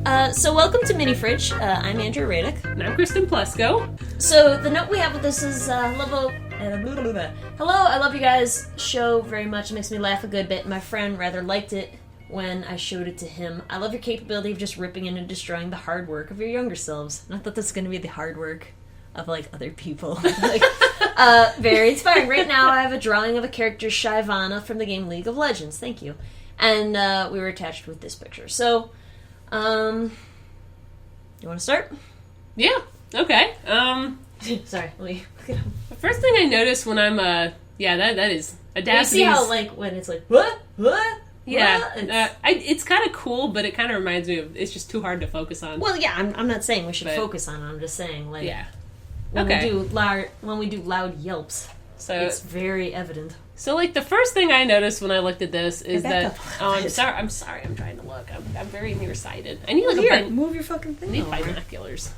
So welcome to MiniFridge. I'm Andrew Radick. And I'm Kristen Plesko. So the note we have with this is, hello, I love you guys' show very much. It makes me laugh a good bit. My friend rather liked it when I showed it to him. I love your capability of just ripping in and destroying the hard work of your younger selves. And I thought this was going to be the hard work of, like, other people. Very inspiring. Right now I have a drawing of a character, Shyvana, from the game League of Legends. Thank you. And we were attached with this picture. So, you want to start? Yeah, okay. Sorry, let me look it up. The first thing I noticed when I'm, that is Audacity's... You see how, like, when it's like, what? Yeah, it's kind of cool, but it kind of reminds me of, it's just too hard to focus on. Well, yeah, I'm not saying we should focus on it, I'm just saying, like, yeah. When we do loud yelps, so it's very evident. So, like, the first thing I noticed when I looked at this is that... Oh, I'm sorry, I'm trying to look. I'm very nearsighted. I need, like, move your fucking thing I need over. binoculars.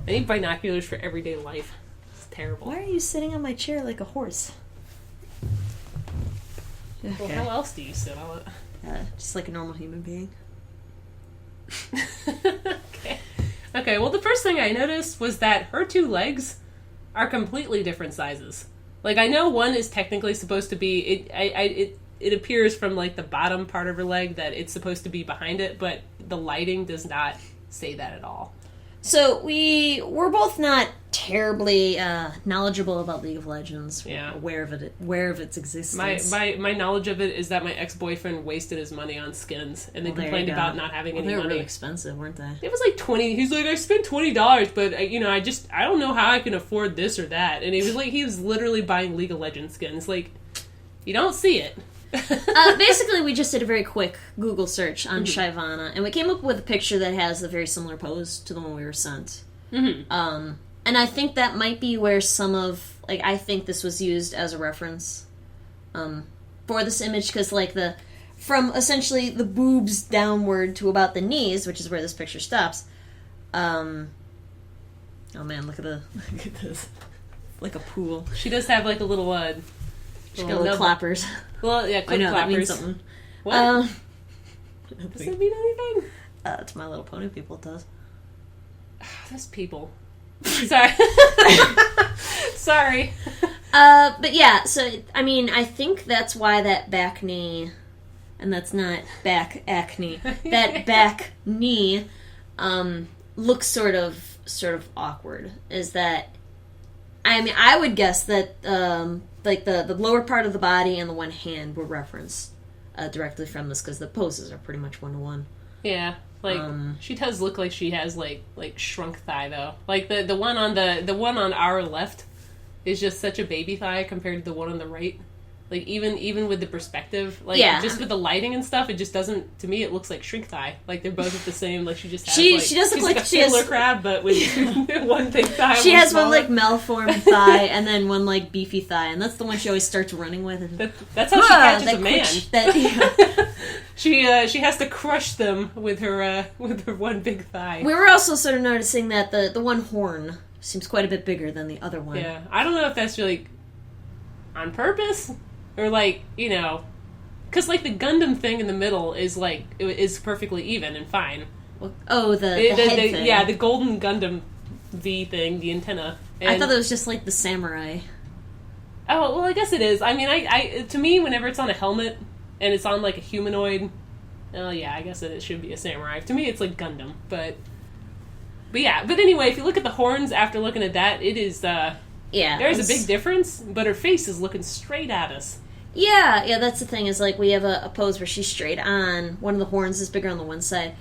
I need binoculars for everyday life. It's terrible. Why are you sitting on my chair like a horse? Okay. Well, how else do you sit on it? Just like a normal human being. Okay, well, the first thing I noticed was that her two legs are completely different sizes. Like, I know one is technically supposed to be... It appears from, like, the bottom part of her leg that it's supposed to be behind it, but the lighting does not say that at all. So, we're both not terribly knowledgeable about League of Legends. Yeah. Aware of its existence. My knowledge of it is that my ex-boyfriend wasted his money on skins, and then complained about not having any money. They were really expensive, weren't they? It was like $20. He's like, I spent $20, but I don't know how I can afford this or that. And he was literally buying League of Legends skins. Like, you don't see it. Basically, we just did a very quick Google search on Shyvana, and we came up with a picture that has a very similar pose to the one we were sent. Mm-hmm. And I think that might be where some of, like, I think this was used as a reference for this image, because, like, from essentially the boobs downward to about the knees, which is where this picture stops. Oh man, look at this, like a pool. She does have like a little She got little clappers. Well, yeah, I know, clappers. that means something. What? Does that mean anything? To My Little Pony people, it does. Those people. Sorry. Sorry. But yeah, so, I mean, I think that's why that back knee, and that's not back acne, that back knee, looks sort of awkward, is that, I mean, I would guess that, like, the lower part of the body and the one hand were referenced directly from this, because the poses are pretty much one-to-one. Yeah, like, she does look like she has, like shrunk thigh, though. Like, the one on our left is just such a baby thigh compared to the one on the right. Like, even with the perspective, like, just with the lighting and stuff, it just doesn't, to me, it looks like shrink thigh. Like, they're both at the same, like, she just has, she does look like a fiddler crab, but with one big thigh. She has one, like, malformed thigh, and then one, like, beefy thigh, and that's the one she always starts running with. And, that's how she catches a man. She has to crush them with her one big thigh. We were also sort of noticing that the one horn seems quite a bit bigger than the other one. Yeah, I don't know if that's really on purpose. Or, like, because, like, the Gundam thing in the middle is, like, is perfectly even and fine. Oh, the head thing. Yeah, the golden Gundam V thing, the antenna. And I thought it was just, like, the samurai. Oh, well, I guess it is. I mean, to me, whenever it's on a helmet and it's on, like, a humanoid, oh, yeah, I guess it should be a samurai. To me, it's, like, Gundam. But yeah. But anyway, if you look at the horns after looking at that, it is, yeah, there's a big difference, but her face is looking straight at us. Yeah, that's the thing, is, like, we have a pose where she's straight on, one of the horns is bigger on the one side.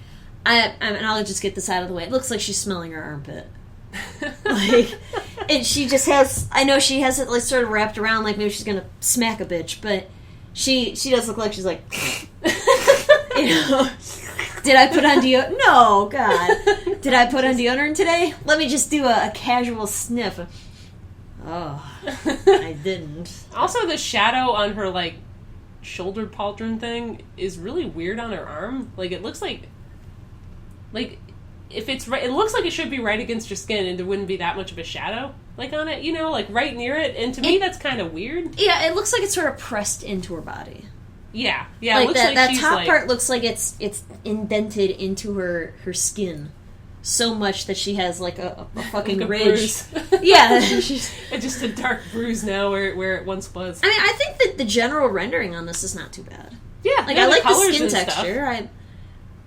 And I'll just get this out of the way. It looks like she's smelling her armpit. Like, and she just has, I know she has it, like, sort of wrapped around, like maybe she's gonna smack a bitch, but she does look like she's like, did I put on deodorant? No, God. Did I put on deodorant today? Let me just do a casual sniff. Oh, I didn't. Also, the shadow on her, like, shoulder pauldron thing is really weird on her arm. Like, it looks like, if it's right, it looks like it should be right against your skin and there wouldn't be that much of a shadow, like, on it, like, right near it. And to me, that's kind of weird. Yeah, it looks like it's sort of pressed into her body. Yeah. Like it looks that she's top part looks like it's indented into her skin so much that she has like a fucking like a ridge. Bruise. Yeah, It's just a dark bruise now where it once was. I mean, I think that the general rendering on this is not too bad. Yeah, like I like the colors skin and texture.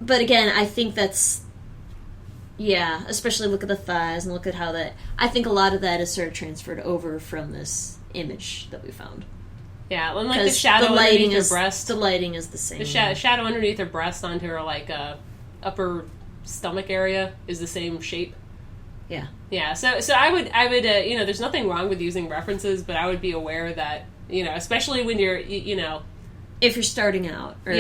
But again, I think that's especially look at the thighs and look at how that. I think a lot of that is sort of transferred over from this image that we found. Yeah, and like the shadow underneath her breast. The lighting is the same. The shadow underneath her breast onto her like upper stomach area is the same shape. Yeah. Yeah. So I would there's nothing wrong with using references, but I would be aware that especially when you're if you're starting out, or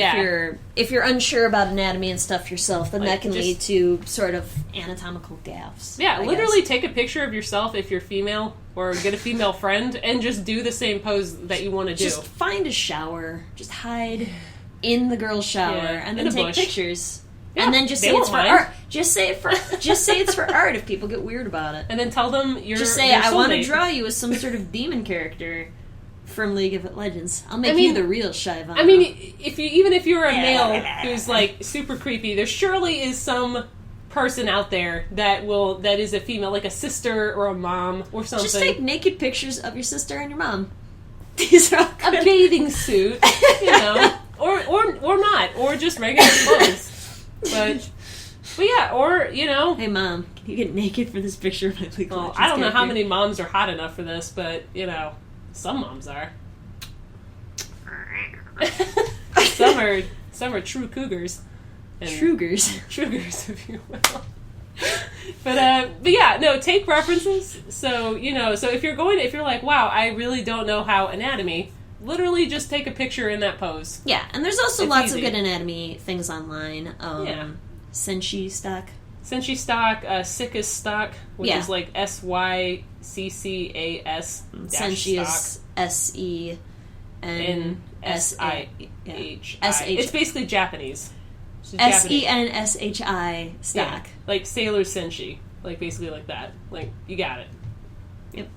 if you're unsure about anatomy and stuff yourself, then that can lead to sort of anatomical gaffes. Yeah, literally take a picture of yourself if you're female, or get a female friend, and just do the same pose that you want to do. Just find a shower, just hide in the girl's shower, and then take pictures. Yeah, and then just say it's for art. Just say it's for art if people get weird about it. And then tell them you're just say, I want to draw you as some sort of demon character from League of Legends. I'll make you the real Shyvana. I mean, even if you're a male who's like super creepy, there surely is some person out there that is a female, like a sister or a mom or something. Just take naked pictures of your sister and your mom. These are all good. A bathing suit, or not, or just regular clothes. But yeah, or hey mom, can you get naked for this picture of my League of Legends I don't know character? how many moms are hot enough for this, but some moms are. some are true cougars. Trugers, if you will. But yeah, no, take references. So so if you're like, wow, I really don't know how anatomy. Literally just take a picture in that pose. Yeah, and there's also lots of good anatomy things online. Senshi stock. Sickest stock, which is like SYCCAS. Senshi is SENSIH. It's basically Japanese. SENSHI stock. Yeah, like Sailor Senshi. Like basically like that. Like, you got it. Yep.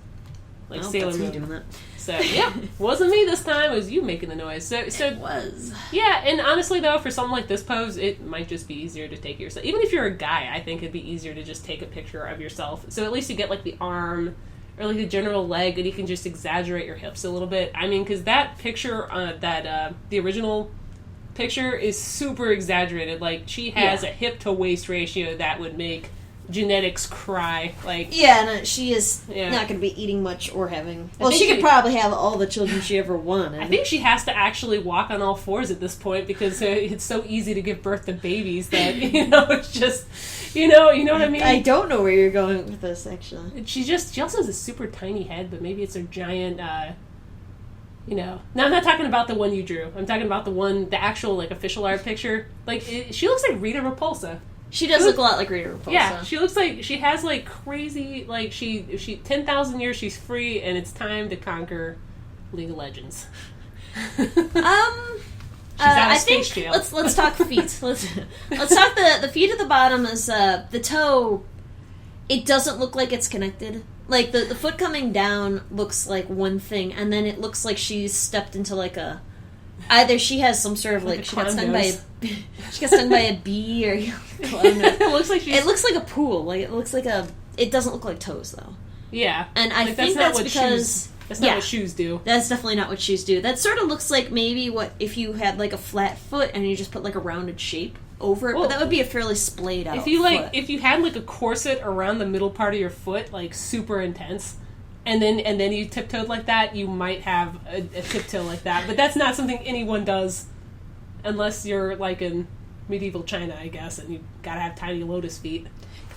Like Sailor Moon. Doing that. So, yeah. Wasn't me this time. It was you making the noise. So it was. Yeah, and honestly, though, for something like this pose, it might just be easier to take yourself. Even if you're a guy, I think it'd be easier to just take a picture of yourself. So at least you get, like, the arm or, like, the general leg, and you can just exaggerate your hips a little bit. I mean, because that picture, the original picture is super exaggerated. Like, she has a hip-to-waist ratio that would make genetics cry. Like, no, she is not going to be eating much or having. Well, she could probably have all the children she ever wanted. I think she has to actually walk on all fours at this point because it's so easy to give birth to babies that it's just you know what I mean. I don't know where you're going with this actually. She also has a super tiny head, but maybe it's her giant. Now I'm not talking about the one you drew. I'm talking about the actual like official art picture. Like she looks like Rita Repulsa. She does look a lot like Rita Repulsa. Yeah, she looks like she has like crazy, like she 10,000 years she's free and it's time to conquer League of Legends. I think let's talk feet. Let's talk the feet at the bottom. Is the toe? It doesn't look like it's connected. Like the foot coming down looks like one thing, and then it looks like she's stepped into like a. Either she has some sort of like she got stung by a bee or it looks like a pool. Like it looks like it doesn't look like toes though. Yeah, and I think that's because that's not what shoes do. That's definitely not what shoes do. That sort of looks like maybe what if you had like a flat foot and you just put like a rounded shape over it, but that would be a fairly splayed out. If you had like a corset around the middle part of your foot, like super intense. And then you tiptoed like that, you might have a tiptoe like that. But that's not something anyone does unless you're like in medieval China, I guess, and you gotta have tiny lotus feet.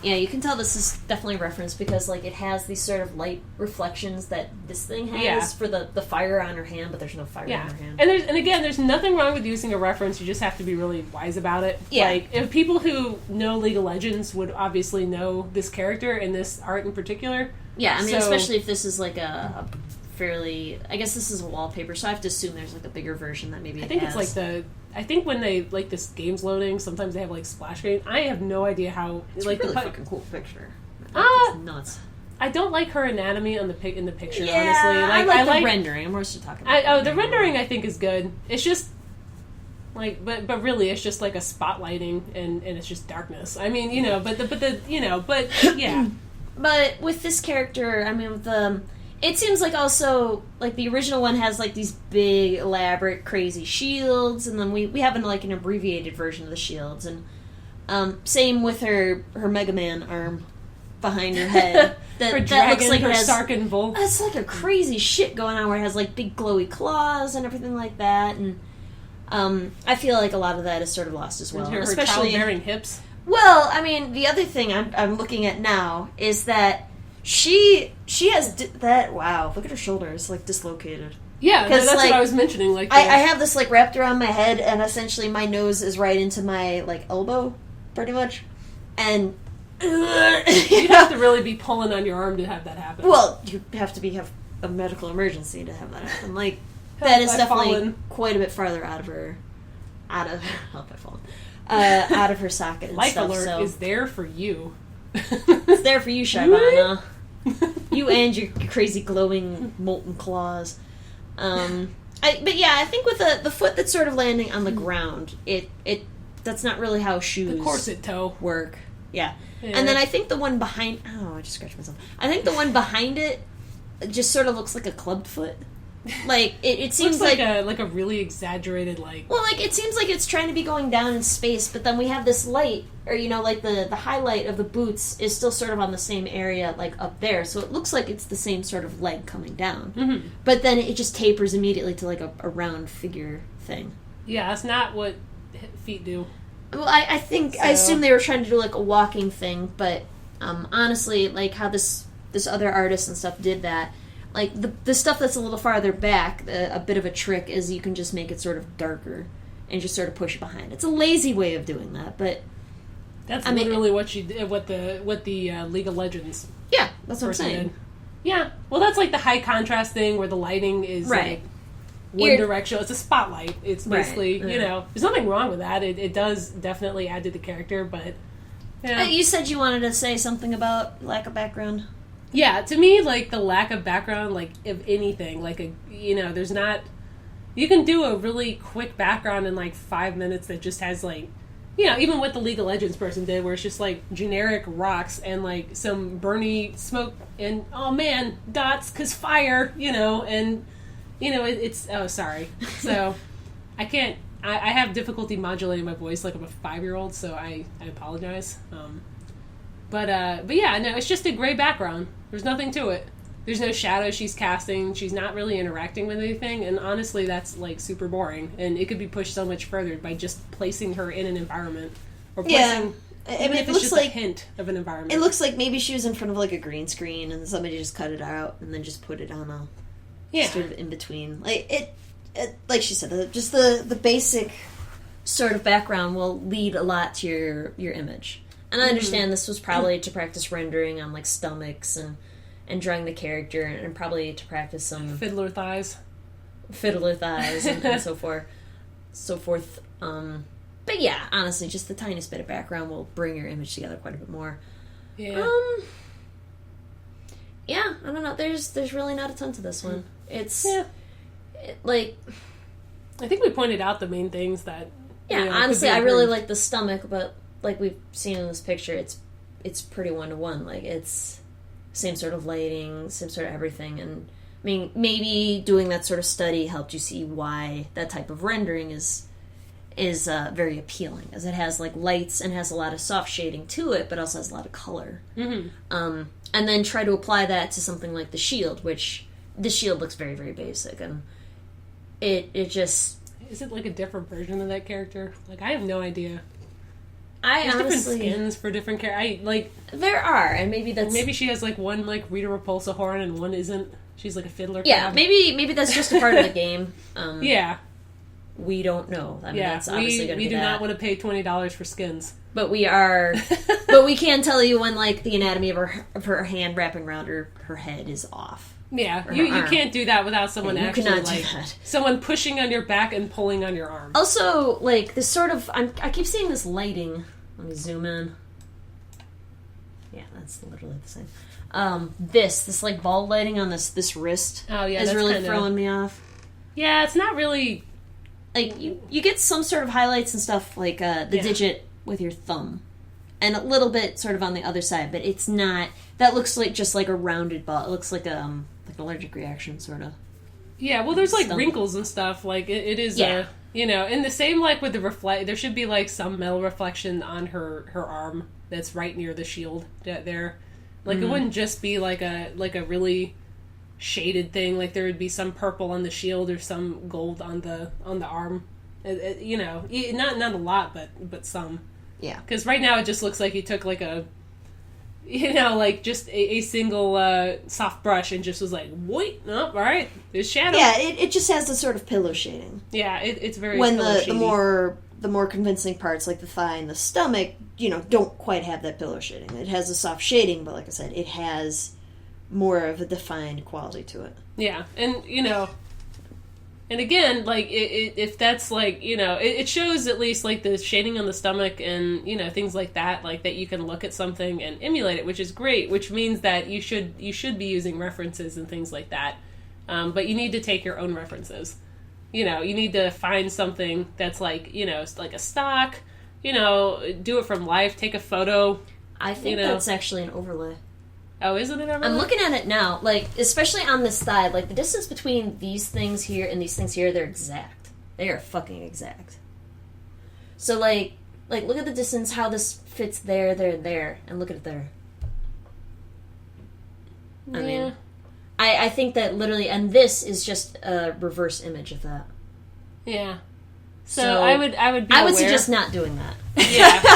Yeah, you can tell this is definitely referenced because like it has these sort of light reflections that this thing has for the fire on her hand, but there's no fire on her hand. And again, there's nothing wrong with using a reference, you just have to be really wise about it. Yeah. Like, if people who know League of Legends would obviously know this character and this art in particular. Yeah, I mean, especially if this is like a fairly... I guess this is a wallpaper, so I have to assume there's like a bigger version that maybe I think it's like I think when they, like, this game's loading, sometimes they have, like, splash screen. I have no idea how... It's like, a really fucking cool picture. It's nuts. I don't like her anatomy in the picture, yeah, honestly. Like, I like the rendering. I'm mostly talking about the rendering I think is good. It's just... but really it's just like a spotlighting and it's just darkness. I mean, but yeah. But with this character, I mean, with it seems like also, like, the original one has, like, these big, elaborate, crazy shields, and then we have, an abbreviated version of the shields, and same with her Mega Man arm behind her head. Her dragon, that looks like her it has, Sarkin Volt. it's like a crazy shit going on where it has, like, big glowy claws and everything like that, and I feel like a lot of that is sort of lost as well. Her especially childbearing hips. Well, I mean, the other thing I'm looking at now is that she has that. Wow, look at her shoulders, like, dislocated. Yeah, that's like, what I was mentioning. Like, I have this, like, wrapped around my head, and essentially my nose is right into my, like, elbow, pretty much, and you'd have to really be pulling on your arm to have that happen. Well, you have to have a medical emergency to have that happen. Like, that is definitely quite a bit farther out of her socket and Life stuff. alert is there for you. It's there for you, Shyvana. You and your crazy glowing molten claws. But yeah, I think with the foot that's sort of landing on the ground, it that's not really how shoes the corset toe work. Yeah. And then I think the one behind... Oh, I just scratched myself. I think the one behind it just sort of looks like a clubbed foot. Like, it seems looks like a really exaggerated, like... Well, like, it seems like it's trying to be going down in space, but then we have this light, or, like, the highlight of the boots is still sort of on the same area, like, up there, so it looks like it's the same sort of leg coming down. Mm-hmm. But then it just tapers immediately to, like, a round figure thing. Yeah, that's not what feet do. Well, I think... So. I assume they were trying to do, like, a walking thing, but, honestly, like, how this other artist and stuff did that... Like, the stuff that's a little farther back, a bit of a trick is you can just make it sort of darker and just sort of push it behind. It's a lazy way of doing that, but... That's literally what she did, what the League of Legends... Yeah, that's what I'm saying. Did. Yeah, well, that's like the high contrast thing where the lighting is like one direction. It's a spotlight. It's basically, there's nothing wrong with that. It does definitely add to the character, but... You said you wanted to say something about lack of background. Yeah, to me, like, the lack of background, like, of anything, like, there's not... You can do a really quick background in, like, 5 minutes that just has, like... even what the League of Legends person did, where it's just, like, generic rocks and, like, some burny smoke and, oh, man, dots, 'cause fire, and, it's... Oh, sorry. So, I can't... I have difficulty modulating my voice like I'm a 5-year-old, so I apologize. But yeah, no, it's just a gray background. There's nothing to it. There's no shadow she's casting. She's not really interacting with anything. And honestly, that's, like, super boring. And it could be pushed so much further by just placing her in an environment. Or placing, even if it's just a hint of an environment. It looks like maybe she was in front of, like, a green screen and somebody just cut it out and then just put it on a sort of in between. Like, it like she said, just the basic sort of background will lead a lot to your image. And I understand this was probably to practice rendering on, like, stomachs and drawing the character, and probably to practice some... Fiddler thighs and so forth. But yeah, honestly, just the tiniest bit of background will bring your image together quite a bit more. Yeah. Yeah, I don't know. There's really not a ton to this one. It's... Yeah. Like... I think we pointed out the main things that... Yeah, honestly, I really like the stomach, but... Like we've seen in this picture, it's pretty 1-to-1. Like, it's same sort of lighting, same sort of everything. And I mean, maybe doing that sort of study helped you see why that type of rendering is very appealing, as it has, like, lights and has a lot of soft shading to it, but also has a lot of color. Mm-hmm. And then try to apply that to something like the shield, which the shield looks very, very basic, and it just... Is it like a different version of that character? Like, I have no idea. There's honestly, different skins for different characters. There are, and maybe she has, like, one, like, Rita Repulsa horn and one isn't. She's like a fiddler. Yeah, crab. Maybe that's just a part of the game. Yeah, we don't know. I mean, that's obviously going to be we do not want to pay $20 for skins, but we are. But we can tell you when, like, the anatomy of her hand wrapping around her head is off. Yeah, you can't do that without someone actually, like, that. Someone pushing on your back and pulling on your arm. Also, like, this sort of... I keep seeing this lighting. Let me zoom in. Yeah, that's literally the same. This like, ball lighting on this wrist is really throwing me off. Yeah, it's not really like, you get some sort of highlights and stuff, like the digit with your thumb. And a little bit sort of on the other side, but it's not... That looks like just like a rounded ball. It looks like an allergic reaction, sort of. Yeah, well, there's, like, wrinkles and stuff. Like, it is, and the same, like, with the there should be, like, some metal reflection on her arm that's right near the shield there. Like, it wouldn't just be, like a really shaded thing. Like, there would be some purple on the shield or some gold on the arm. Not a lot, but some. Yeah. Because right now it just looks like he took, like, just a single soft brush and just was like, wait, oh, all right, there's shadow. Yeah, it just has the sort of pillow shading. Yeah, it's very when pillow the more convincing parts, like the thigh and the stomach, don't quite have that pillow shading. It has a soft shading, but like I said, it has more of a defined quality to it. Yeah, and and again, like, if that's, like, it shows at least, like, the shading on the stomach and, things like that, like, that you can look at something and emulate it, which is great, which means that you should be using references and things like that. But you need to take your own references. You need to find something that's, like, like a stock, do it from life, take a photo. I think that's actually an overlay. Oh, isn't it overlay? I'm looking at it now, like, especially on this thigh, like, the distance between these things here and these things here, they're exact. They are fucking exact. So, like, look at the distance, how this fits there, and look at it there. Yeah. I mean, I think that literally, and this is just a reverse image of that. Yeah. So I would suggest not doing that.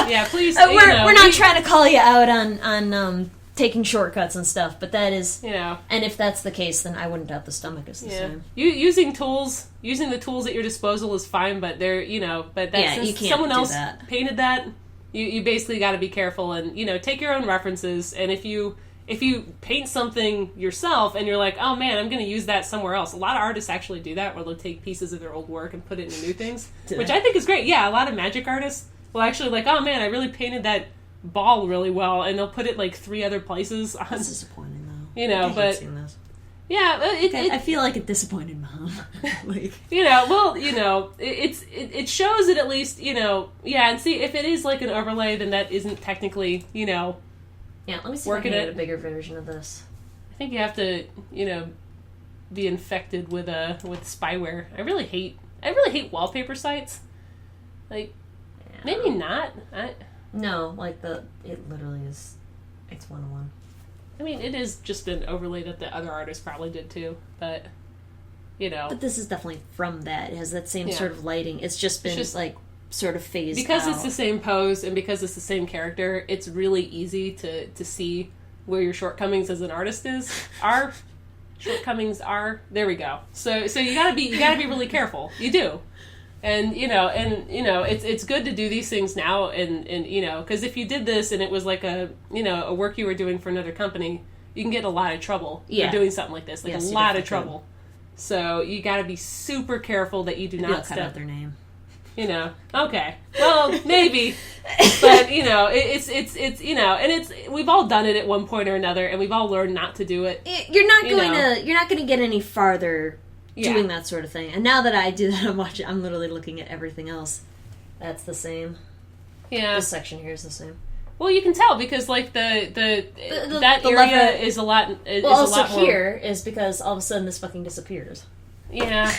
Yeah, please. We're not trying to call you out on taking shortcuts and stuff, but that is, and if that's the case, then I wouldn't doubt the stomach is the same. Using the tools at your disposal is fine, but they're, but that's you can't someone else that. Painted that, you basically got to be careful and, take your own references, and if you paint something yourself and you're like, oh man, I'm going to use that somewhere else. A lot of artists actually do that, where they'll take pieces of their old work and put it into new things, which I think is great. Yeah, a lot of magic artists will actually like, oh man, I really painted that ball really well, and they'll put it like 3 other places. That's disappointing, though. I hate seeing this. Yeah, I feel like a disappointed mom. It shows it at least, and see, if it is like an overlay, then that isn't technically, Yeah, let me see if I can get a bigger version of this. I think you have to, be infected with spyware. I really hate wallpaper sites. Like, maybe not. No, like it literally is, it's 101. I mean, it is just an overlay that the other artists probably did too, but, But this is definitely from that. It has that same sort of lighting. It's just been, like, sort of phased because out. it's the same pose and because it's the same character, it's really easy to see where your shortcomings as an artist are. Shortcomings are. There we go. So you gotta be really careful. You do. And it's good to do these things now, and because if you did this and it was like a work you were doing for another company, you can get in a lot of trouble for doing something like this, like a lot of trouble. Could. So you got to be super careful that you do not cut out their name. Okay, well maybe, but it's we've all done it at one point or another, and we've all learned not to do it. You're not going to get any farther. Doing that sort of thing. And now that I do that, I'm literally looking at everything else. That's the same. Yeah. This section here is the same. Well, you can tell because like that area is a lot. Here is because all of a sudden this fucking disappears. Yeah.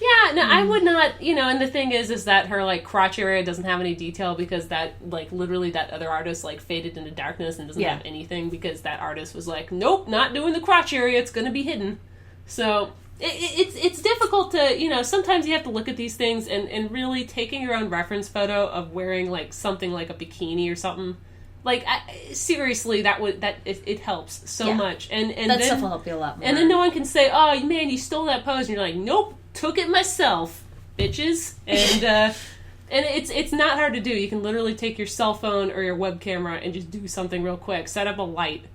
Yeah. No, I would not. And the thing is that her like crotch area doesn't have any detail because that like literally that other artist like faded into darkness and doesn't have anything because that artist was like, nope, not doing the crotch area. It's going to be hidden. So. It's difficult to, sometimes you have to look at these things and really taking your own reference photo of wearing, like, something like a bikini or something. Like, seriously, it helps so much. And that then, stuff will help you a lot more. And then no one can say, oh, man, you stole that pose. And you're like, nope, took it myself, bitches. And, and it's not hard to do. You can literally take your cell phone or your web camera and just do something real quick. Set up a light.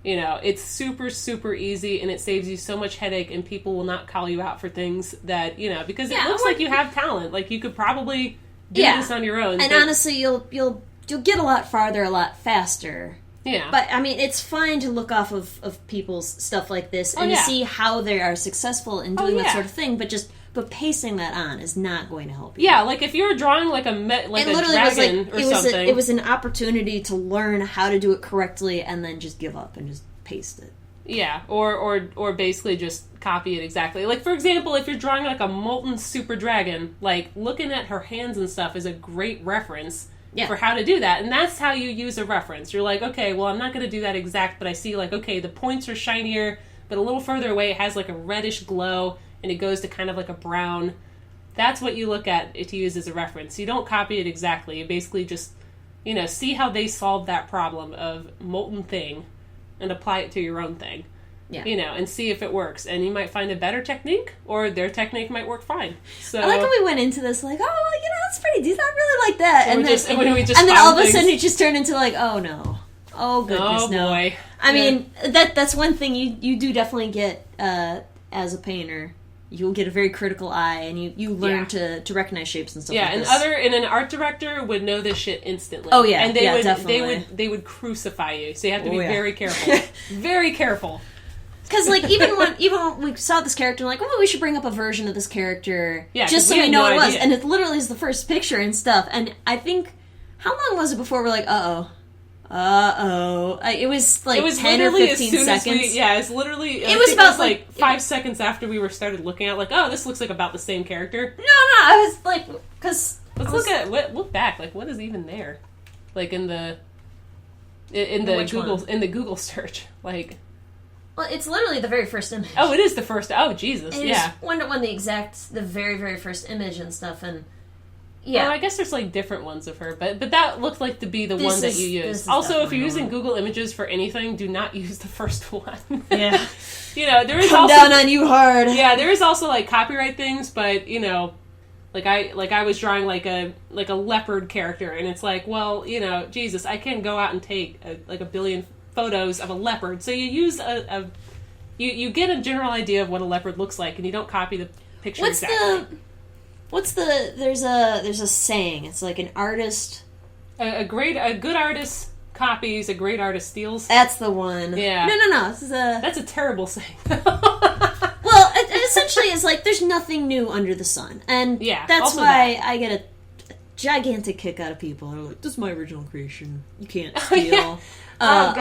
It's super, super easy, and it saves you so much headache, and people will not call you out for things that, because it looks like you have talent. Like, you could probably do this on your own. And honestly, you'll get a lot farther a lot faster. Yeah. But, I mean, it's fine to look off of people's stuff like this and to see how they are successful in doing that sort of thing, but just but pasting that on is not going to help you. Yeah, like if you're drawing like a dragon or something. It was an opportunity to learn how to do it correctly and then just give up and just paste it. Yeah, or basically just copy it exactly. Like, for example, if you're drawing like a molten super dragon, like looking at her hands and stuff is a great reference for how to do that. And that's how you use a reference. You're like, okay, well, I'm not going to do that exact, but I see like, okay, the points are shinier, but a little further away it has like a reddish glow and it goes to kind of like a brown. That's what you look at to use as a reference. You don't copy it exactly. You basically just, see how they solve that problem of molten thing and apply it to your own thing. Yeah. And see if it works. And you might find a better technique, or their technique might work fine. So I like how we went into this like, oh, that's pretty decent. I really like that. And then all of a sudden it just turned into like, oh no. Oh goodness, no. Boy. I mean, that's one thing you do definitely get as a painter. You'll get a very critical eye, and you learn to recognize shapes and stuff. Yeah, and an art director would know this shit instantly. Oh yeah, and definitely. they would crucify you. So you have to be very careful, very careful. Because like even when we saw this character, like, we should bring up a version of this character, just so we know what it was. And it literally is the first picture and stuff. And I think, how long was it before we're like, it was like 10 or 15 seconds. It's literally. It was about like 5 seconds after we started looking at, like, oh, this looks like about the same character. No, I was like, because look back, like, what is even there, like in the Google search, like. Well, it's literally the very first image. Oh, it is the first. Oh, Jesus, yeah. The very, very first image and stuff, and. Yeah, well, I guess there's like different ones of her, but that looked like to be the one that you use. Also, if you're using Google Images for anything, do not use the first one. Yeah, there is come down on you hard. Yeah, there is also like copyright things, but like I was drawing like a leopard character, and it's like, well, Jesus, I can't go out and take a billion photos of a leopard, so you use you get a general idea of what a leopard looks like, and you don't copy the picture exactly. There's a saying. It's like an artist. A good artist copies, a great artist steals. That's the one. Yeah. No. That's a terrible saying. Well, it essentially is like there's nothing new under the sun, and that's why I get a gigantic kick out of people who are like, "This is my original creation. You can't steal." God.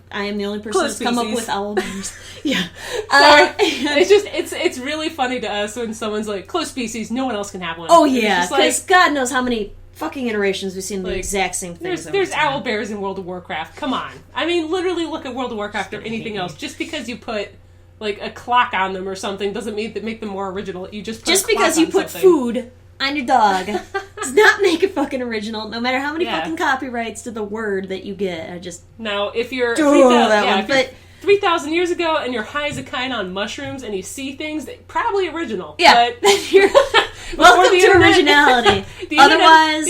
I am the only person that's come up with owl bears. Yeah. Sorry. It's really funny to us when someone's like, close species, no one else can have one. Oh yeah, because God knows how many fucking iterations we've seen the exact same things. There's owl bears in World of Warcraft. Come on. I mean, literally look at World of Warcraft or anything else. Just because you put like a clock on them or something doesn't mean that make them more original. You just because you put food on your dog does not make it fucking original, no matter how many fucking copyrights to the word that you get. Now, if you're 3,000 years ago and you're high as a kite on mushrooms and you see things, probably original. Yeah, but you're welcome to originality. Otherwise,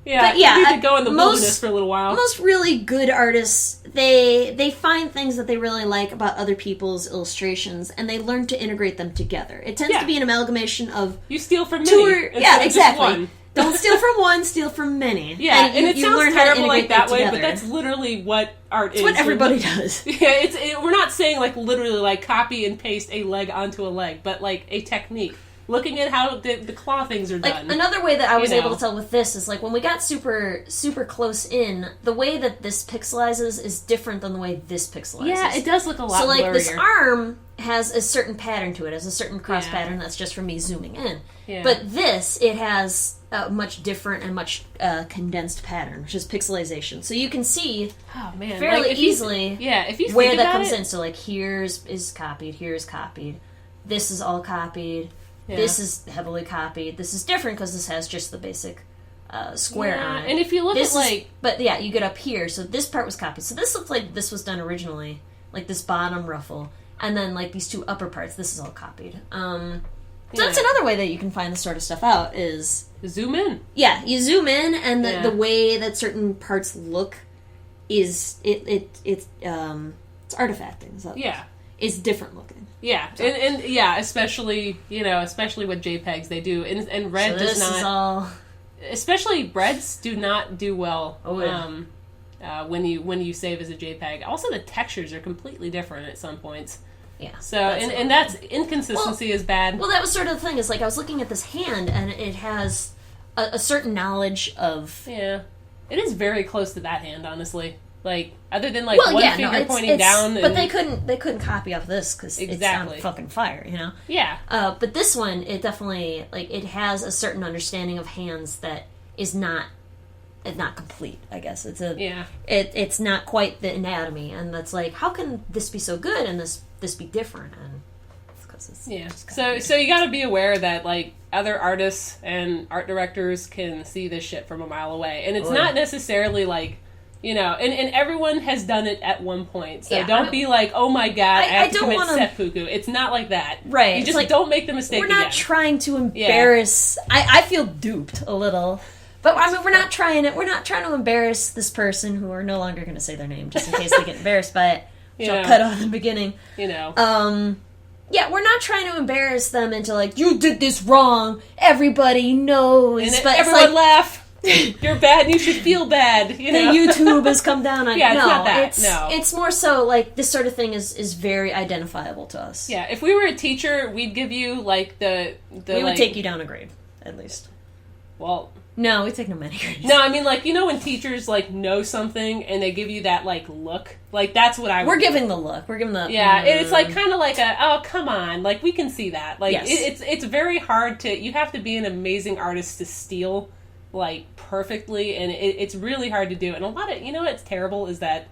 but you could go in the wilderness for a little while. Most really good artists, they find things that they really like about other people's illustrations, and they learn to integrate them together. It tends to be an amalgamation of you steal from many. Exactly. Don't steal from one, steal from many. Yeah, and it sounds terrible like that way, but that's literally what art is. It's what everybody does. Yeah, we're not saying like literally like copy and paste a leg onto a leg, but like a technique. Looking at how the claw things are done. Like, another way that I was able to tell with this is, like, when we got super, super close in, the way that this pixelizes is different than the way this pixelizes. Yeah, it does look a lot blurrier. So, like, this arm has a certain pattern to it, has a certain cross pattern that's just from me zooming in. Yeah. But this, it has a much different and much condensed pattern, which is pixelization. So you can see fairly easily where that comes in. So, like, here's copied, this is all copied. Yeah. This is heavily copied. This is different because this has just the basic square on it. And if you look you get up here. So this part was copied. So this looks like this was done originally, like this bottom ruffle, and then like these two upper parts. This is all copied. So that's another way that you can find this sort of stuff out is zoom in. Yeah, you zoom in, and the way that certain parts look is it's artifacting. So it's different looking. Yeah, so. and especially with JPEGs they do, and red does not. Especially reds do not do well. When you save as a JPEG. Also, the textures are completely different at some points. Yeah. So, and that's inconsistency is bad. Well, that was sort of the thing. Is like I was looking at this hand, and it has a certain knowledge of. Yeah, it is very close to that hand, honestly. Like other than like one finger pointing down. But they couldn't copy off this because it's on fucking fire, you know. Yeah. But this one, it definitely like it has a certain understanding of hands that is not complete. I guess it's not quite the anatomy, and that's like how can this be so good and this be different and. So you got to be aware that like other artists and art directors can see this shit from a mile away, and it's not necessarily like and everyone has done it at one point. So don't be like, oh my god, I have to commit seppuku. It's not like that, right? You just like, don't make the mistake. We're not trying to embarrass. I feel duped a little. But I mean, we're not trying to embarrass this person who we're no longer going to say their name just in case they get embarrassed by it. Which I'll cut off in the beginning. Yeah, we're not trying to embarrass them into like, you did this wrong. Everybody knows. And everyone laugh. You're bad and you should feel bad. The YouTube has come down on it's not that. It's more so like this sort of thing is very identifiable to us. Yeah, if we were a teacher, we'd give you like we would take you down a grade, at least. Well... No, we take no many grades. No, I mean, like, when teachers, like, know something and they give you that, like, look? Like, that's what We're giving the look. We're giving the... Yeah, it's, like, kind of like oh, come on. Like, we can see that. Like, yes. It's very hard to... You have to be an amazing artist to steal, like, perfectly, and it's really hard to do. And a lot of... what's terrible is that...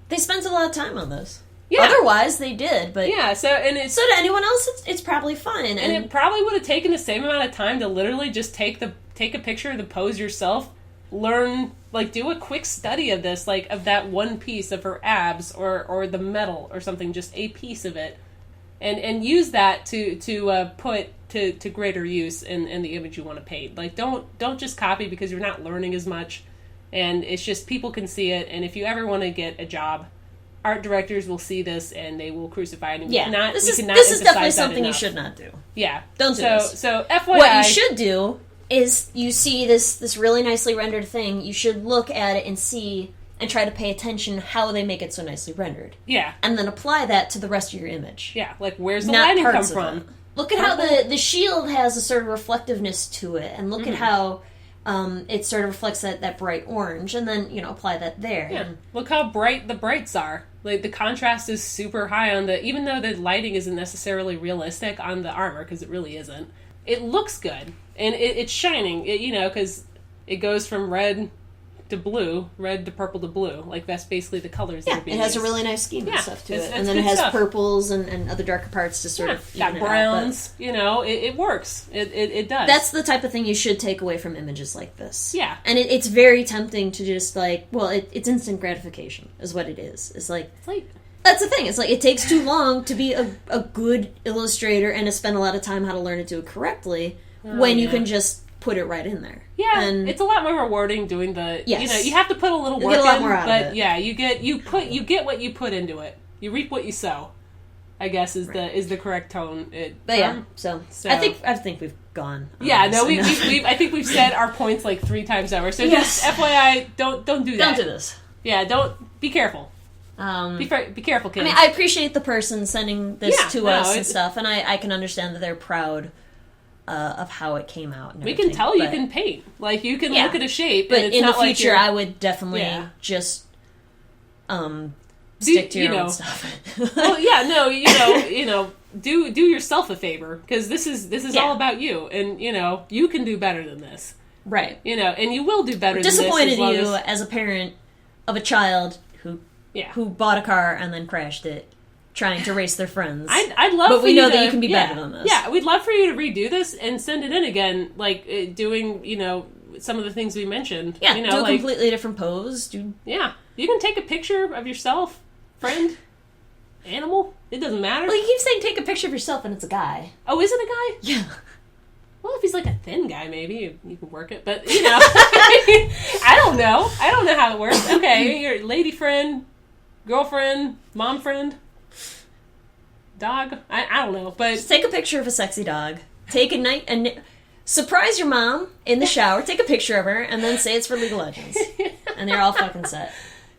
They spent a lot of time on this. Yeah. Otherwise, they did, but... Yeah, so to anyone else, it's probably fun. And it probably would have taken the same amount of time to literally just take a picture of the pose yourself, learn, like, do a quick study of this, like, of that one piece of her abs or the metal or something, just a piece of it, and use that to put to greater use in the image you want to paint. Like, don't just copy because you're not learning as much, and it's just people can see it, and if you ever want to get a job, art directors will see this and they will crucify it. And this is definitely something you should not do. Yeah, don't do this. So FYI, what you should do is you see this really nicely rendered thing, you should look at it and see and try to pay attention how they make it so nicely rendered. Yeah. And then apply that to the rest of your image. Yeah, like where's the lighting come from? Look at how the shield has a sort of reflectiveness to it, and look at how it sort of reflects that bright orange, and then, apply that there. Yeah. Look how bright the brights are. Like, the contrast is super high on even though the lighting isn't necessarily realistic on the armor, because it really isn't, it looks good. And it's shining, because it goes from red to blue, red to purple to blue. Like, that's basically the colors that are being used. It has a really nice scheme and stuff to it. And then it has purples and other darker parts to sort of got browns, it works. It does. That's the type of thing you should take away from images like this. Yeah. And it's very tempting to just, like, it's instant gratification is what it is. It's like that's the thing. It's like it takes too long to be a good illustrator and to spend a lot of time how to learn to do it correctly when you can just put it right in there. Yeah, and it's a lot more rewarding doing the. Yes. You have to put a little work get a lot more out but of it. Yeah, you get what you put into it. You reap what you sow, I guess is the correct tone. So I think we've gone. Yeah, no, I think we've said our points like 3 times over. So just FYI, don't do that. Don't do this. Yeah, don't be careful. Be careful, kids. I mean, I appreciate the person sending this to us and stuff, and I can understand that they're proud of how it came out. And we can tell you can paint. Like, you can look at a shape, but and it's in not the future, like I would definitely just stick to your own stuff. Well, yeah, do yourself a favor, because this is all about you, and you can do better than this, right? And you will do better. We're disappointed in you as a parent of a child who bought a car and then crashed it, trying to race their friends. I'd love, but we know that you can be better than this. Yeah, we'd love for you to redo this and send it in again, like doing some of the things we mentioned. Yeah, do a completely different pose. Yeah, you can take a picture of yourself, friend, animal. It doesn't matter. Well, you keep saying take a picture of yourself, and it's a guy. Oh, is it a guy? Yeah. Well, if he's like a thin guy, maybe you can work it. But I don't know. I don't know how it works. Okay, your lady friend, girlfriend, mom friend. Dog? I don't know, but just take a picture of a sexy dog. Take a night and surprise your mom in the shower. Take a picture of her and then say it's for League of Legends, and they're all fucking set.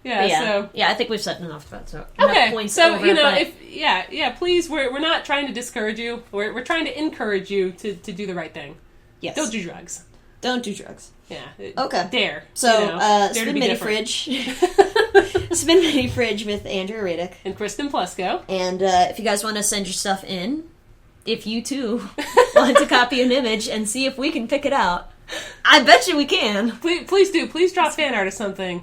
So I think we've said enough about so. Okay, points so over, you know, but... please, we're not trying to discourage you. We're trying to encourage you to do the right thing. Yes. Don't do drugs. Don't do drugs. Yeah. Okay. Dare. So, dare to Spin be MiniFridge. Spin MiniFridge with Andrew Radick. And Kristen Plesko. And if you guys want to send your stuff in, if you too want to copy an image and see if we can pick it out, I bet you we can. Please do. Please drop fan art of something.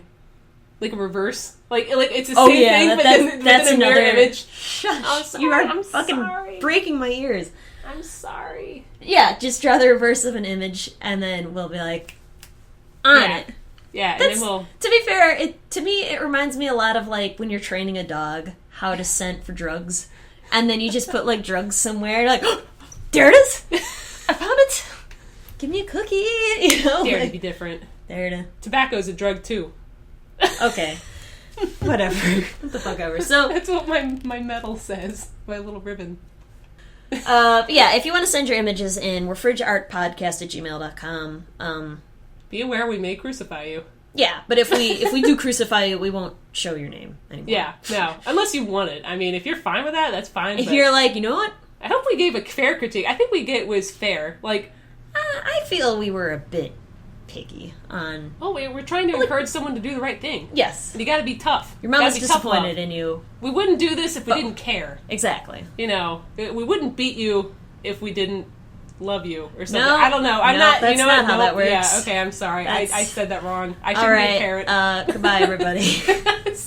Like a reverse. Like it's the same thing, but that's another mirror image. Shush. Sorry, You are I'm fucking sorry. breaking my ears. I'm sorry. Yeah, just draw the reverse of an image, and then we'll be like, on it. Yeah, and then we'll... To be fair, to me, it reminds me a lot of, like, when you're training a dog, how to scent for drugs. And then you just put, like, drugs somewhere, and you're like, oh, there it is! I found it! Give me a cookie! You know? Dare like, to be different. Dare to... Tobacco's a drug, too. Okay. Whatever. What the fuck ever. So... That's what my medal says. My little ribbon. Yeah, if you want to send your images in, we're FridgeArtPodcast@gmail.com. Be aware we may crucify you. Yeah, but if we do crucify you, we won't show your name anymore. Yeah, no. Unless you want it. I mean, if you're fine with that, that's fine. If you're like, you know what? I hope we gave a fair critique. I think was fair. Like, I feel we were a bit picky on... Oh, we're trying to encourage someone to do the right thing. Yes. And you gotta be tough. Your mom was disappointed in you. We wouldn't do this if we didn't care. Exactly. You know, we wouldn't beat you if we didn't love you or something. No, I don't know. I'm no, not. That's You know not what? how that works. Yeah. Okay. I'm sorry. I said that wrong. I All shouldn't right. be a parent. Goodbye, everybody.